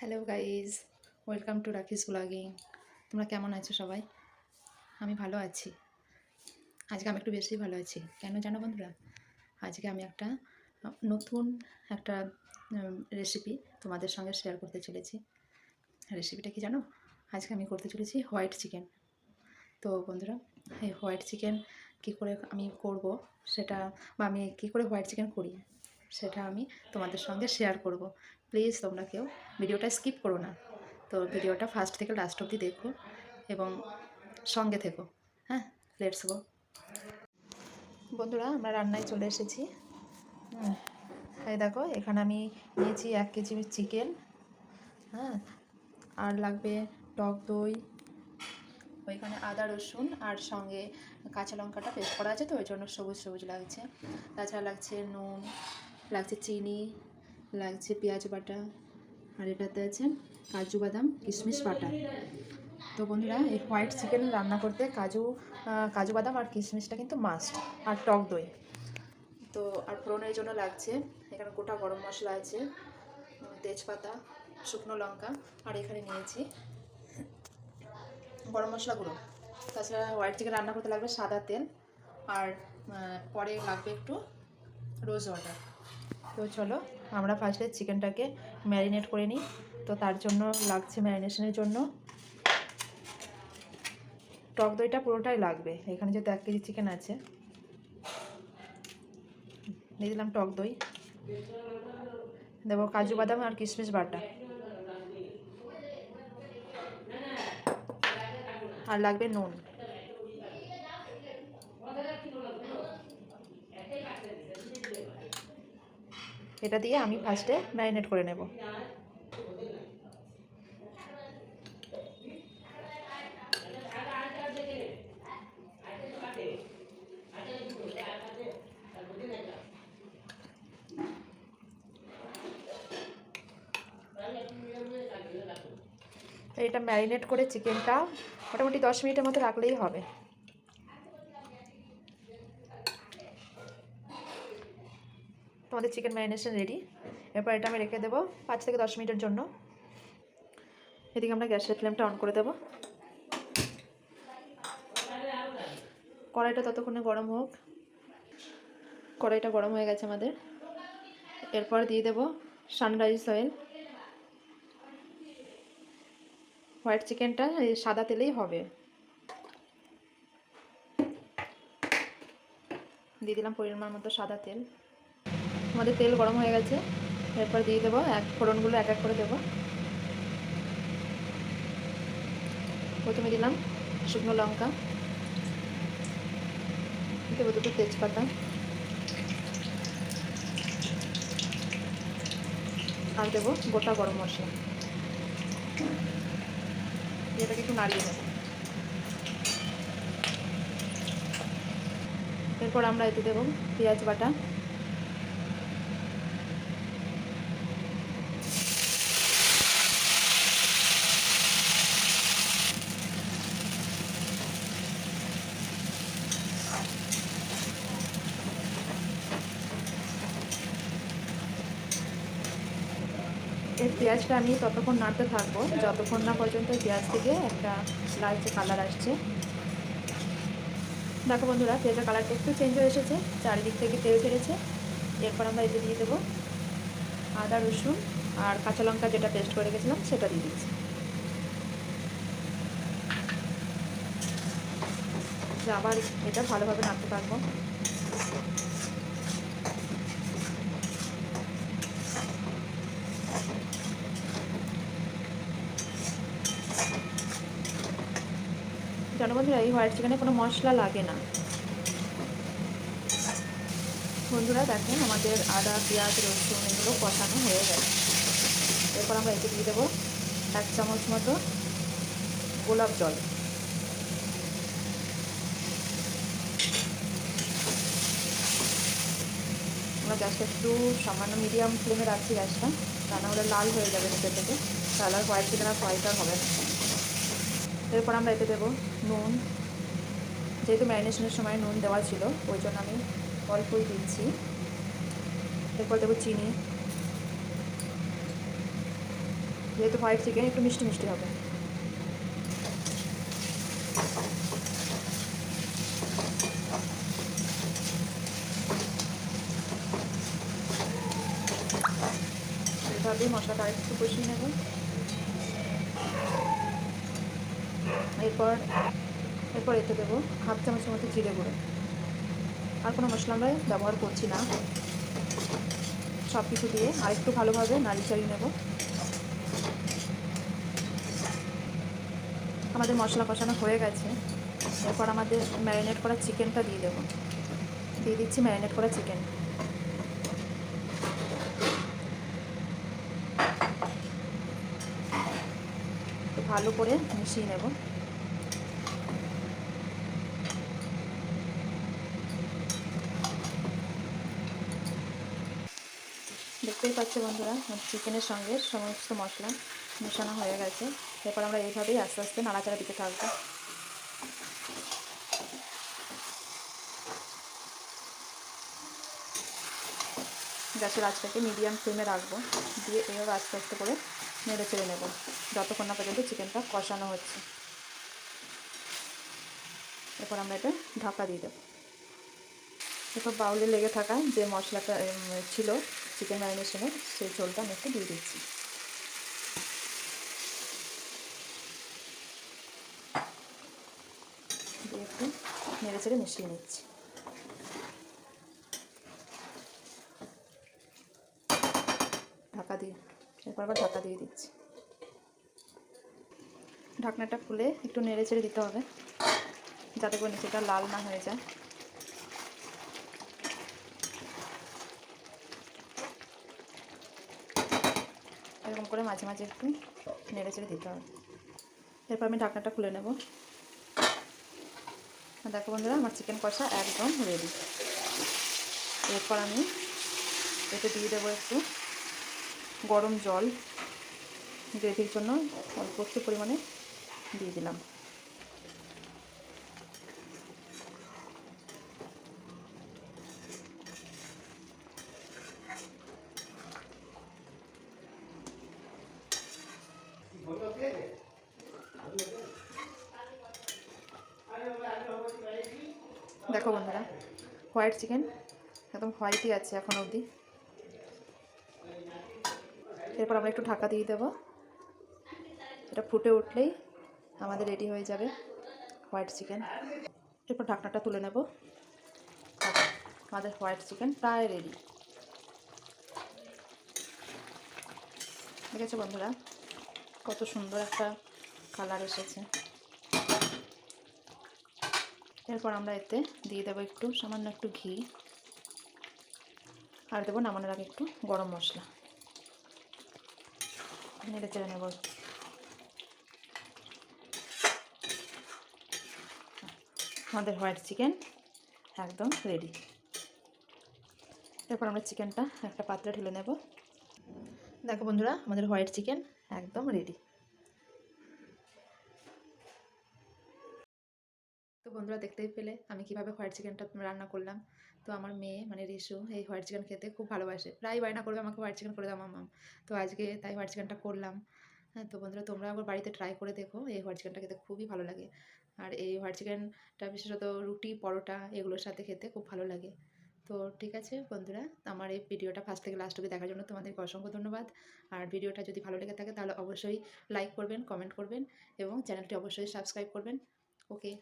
Hello guys, welcome to Rakis blogging. তোমরা কেমন আছো সবাই? আমি ভালো আছি। আজকে আমি একটু বেশি ভালো আছি। কেন জানো বন্ধুরা? আজকে আমি নতুন একটা রেসিপি তোমাদের সঙ্গে শেয়ার করতে চলেছি। রেসিপিটা কি জানো? আজকে আমি করতে চলেছি হোয়াইট চিকেন। তো বন্ধুরা, এই হোয়াইট চিকেন কী করে আমি করব সেটা, বা আমি কী করে হোয়াইট চিকেন করি সেটা আমি তোমাদের সঙ্গে শেয়ার করব। প্লিজ তোমরা কেউ ভিডিওটা স্কিপ করো না। তো ভিডিওটা ফার্স্ট থেকে লাস্ট অবধি দেখো এবং সঙ্গে থেকো। হ্যাঁ, লেটস গো। বন্ধুরা, আমরা রান্নায় চলে এসেছি। এই দেখো, এখানে আমি নিয়েছি 1 কেজি চিকেন। হ্যাঁ, আর লাগবে টক দই, ওইখানে আদা রসুন আর সঙ্গে কাঁচা লঙ্কাটা পেস্ট করা আছে, তো ওই জন্য সবুজ সবুজ লাগছে। তাছাড়া লাগছে নুন, লাগছে চিনি, লাগছে পেঁয়াজ বাটা, আর এটাতে আছে কাজু বাদাম কিশমিশ বাটা। তো বন্ধুরা, এই হোয়াইট চিকেন রান্না করতে কাজু বাদাম আর কিশমিশটা কিন্তু মাস্ট, আর টক দই। তো আর ফোড়নের জন্য লাগছে এখানে গোটা গরম মশলা আছে, তেজপাতা, শুকনো লঙ্কা, আর এখানে নিয়েছি গরম মশলা গুঁড়ো। তাছাড়া হোয়াইট চিকেন রান্না করতে লাগবে সাদা তেল, আর পরে লাগবে একটু রোজ ওয়াটার। তো চলো আমরা ফার্স্টে চিকেনটাকে ম্যারিনেট করে নিই। তো তার জন্য লাগছে ম্যারিনেশনের জন্য টক দইটা পুরোটাই লাগবে। এখানে যেহেতু 1 কেজি চিকেন আছে, দিয়ে দিলাম টক দই, দেবো কাজু বাদাম আর কিশমিশ বাটা, আর লাগবে নুন। এটা দিয়ে আমি ফার্স্টে ম্যারিনেট করে নেব। এটা ম্যারিনেট করে চিকেনটা মোটামুটি 10 মিনিটের মতো রাখলেই হবে। তোমাদের চিকেন ম্যারিনেশন রেডি। এরপর এটা আমি রেখে দেবো 5 থেকে 10 মিনিটের জন্য। এদিকে আমরা গ্যাসের ফ্লেমটা অন করে দেবো। কড়াইটা ততক্ষণে গরম হোক। কড়াইটা গরম হয়ে গেছে আমাদের। এরপর দিয়ে দেবো সানরাইজ অয়েল। হোয়াইট চিকেনটা এই সাদা তেলেই হবে। দিয়ে দিলাম পরিমাণ মতো সাদা তেল। আমাদের তেল গরম হয়ে গেছে। এরপর দিয়ে দেবো ফোড়নগুলো এক এক করে দেবো। প্রথমে দিলাম শুকনো লঙ্কা, দেবো 2টো তেজপাতা, আর দেবো গোটা গরম মশলা। এটাকে একটু নাড়িয়ে নেব। এরপর আমরা এতে দেবো পেঁয়াজ বাটা, এই পেঁয়াজটা আমি ততক্ষণ নাড়তে থাকবো যতক্ষণ না পর্যন্ত পেঁয়াজ থেকে একটা লালচে কালার আসছে। দেখো বন্ধুরা, পেঁয়াজের কালারটা একটু চেঞ্জ হয়ে এসেছে, চারিদিক থেকে তেল ছেড়েছে। এরপর আমরা এতে দিয়ে দেবো আদা রসুন আর কাঁচা লঙ্কা, যেটা পেস্ট করে রেখেছিলাম সেটা দিয়ে দিচ্ছি। আবার এটা ভালোভাবে নাড়তে থাকবো। জানো বন্ধুরা, এই হোয়াইট চিকেনে কোনো মশলা লাগে না। বন্ধুরা দেখেন, আমাদের আদা পেঁয়াজ রসুন এগুলো কষানো হয়ে গেছে। এরপর আমরা এতে দিয়ে দেবো 1 চামচ মতো গোলাপ জল। আমরা গ্যাসটা একটু সামান্য মিডিয়াম ফ্লেমে রাখছি গ্যাসটা, তা না হলে লাল হয়ে যাবে নিচে থেকে, তাহলে আর হোয়াইট চিকেন আর ফ্রাইটা হবে না। এরপর আমরা এতে দেবো নুন। যেহেতু ম্যারিনেশনের সময় নুন দেওয়া ছিল, ওই জন্য আমি অল্পই দিচ্ছি। এরপর দেবো চিনি, যেহেতু হোয়াইট চিকেন একটু মিষ্টি মিষ্টি হবে। এভাবে মশলাটা একটু কষিয়ে নেব। এরপর এরপর এতে দেবো হাফ চামচের মতো জিরে গুঁড়ো। আর কোনো মশলা আমরা ব্যবহার করছি না। সব কিছু দিয়ে আরেকটু ভালোভাবে নাড়ি চাড়িয়ে নেব। আমাদের মশলা কষানো হয়ে গেছে। এরপর আমাদের ম্যারিনেট করা চিকেনটা দিয়ে দেবো। দিয়ে দিচ্ছি ম্যারিনেট করা চিকেন। তো ভালো করে মিশিয়ে নেব। দেখতেই পাচ্ছি বন্ধুরা, চিকেনের সঙ্গে সমস্ত মশলা মেশানো হয়ে গেছে। এরপর আমরা এইভাবেই আস্তে আস্তে নাড়াচাড়া দিতে থাকবো। গ্যাসের আঁচটাকে মিডিয়াম ফ্লেমে রাখবো, দিয়ে এইভাবে আস্তে আস্তে করে নেড়ে চেড়ে নেব যতক্ষণ না পর্যন্ত চিকেনটা কষানো হচ্ছে। এরপর আমরা এটা ঢাকা দিয়ে দেবো। এরপর বাউলে লেগে থাকা যে মশলাটা ছিল চিকেন ম্যারিনেশনের, সেই ঝোলটা আমি একটু দিয়ে দিচ্ছি। দিয়ে একটু নেড়ে চেড়ে মিশিয়ে নিচ্ছি। ঢাকা দিয়ে এরপর আবার ঢাকা দিয়ে দিচ্ছি। ঢাকনাটা খুলে একটু নেড়ে চেড়ে দিতে হবে যাতে করে নিচেটা লাল না হয়ে যায়। এরকম করে মাঝে মাঝে একটু নেড়ে চেড়ে দিতে হবে। এরপর আমি ঢাকনাটা খুলে নেব। দেখো বন্ধুরা, আমার চিকেন কষা একদম রেডি। এরপর আমি এতে দিয়ে দেবো একটু গরম জল। গ্রেভির জন্য অল্প একটু পরিমাণে দিয়ে দিলাম। দেখো বন্ধুরা, হোয়াইট চিকেন একদম হোয়াইটই আছে এখন অবধি। এরপর আমরা একটু ঢাকা দিয়ে দেবো। এটা ফুটে উঠলেই আমাদের রেডি হয়ে যাবে হোয়াইট চিকেন। এরপর ঢাকনাটা তুলে নেব। আমাদের হোয়াইট চিকেন প্রায় রেডি। দেখেছো বন্ধুরা, কত সুন্দর একটা কালার এসেছে। এরপর আমরা এতে দিয়ে দেবো একটু সামান্য একটু ঘি, আর দেবো নামানোর আগে একটু গরম মশলা। নেড়ে চেড়ে নেব। আমাদের হোয়াইট চিকেন একদম রেডি। এরপর আমরা চিকেনটা একটা পাত্রে ঢেলে নেব। দেখো বন্ধুরা, আমাদের হোয়াইট চিকেন একদম রেডি। তো বন্ধুরা, দেখতেই পেলে আমি কিভাবে হোয়াইট চিকেনটা রান্না করলাম। তো আমার মেয়ে মানে রিশু এই হোয়াইট চিকেন খেতে খুব ভালোবাসে, প্রায় বায়না করবে আমাকে হোয়াইট চিকেন করে দাও মাম্মাম। তো আজকে তাই হোয়াইট চিকেনটা করলাম। হ্যাঁ, তো বন্ধুরা তোমরা আবার বাড়িতে ট্রাই করে দেখো, এই হোয়াইট চিকেনটা খেতে খুবই ভালো লাগে। আর এই হোয়াইট চিকেনটা বিশেষত রুটি পরোটা এগুলোর সাথে খেতে খুব ভালো লাগে। তো ঠিক আছে বন্ধুরা, আমার এই ভিডিওটা ফার্স্ট থেকে লাস্ট অবধি দেখার জন্য তোমাদেরকে অসংখ্য ধন্যবাদ। আর ভিডিওটা যদি ভালো লেগে থাকে তাহলে অবশ্যই লাইক করবেন, কমেন্ট করবেন এবং চ্যানেলটি অবশ্যই সাবস্ক্রাইব করবেন। ওকে।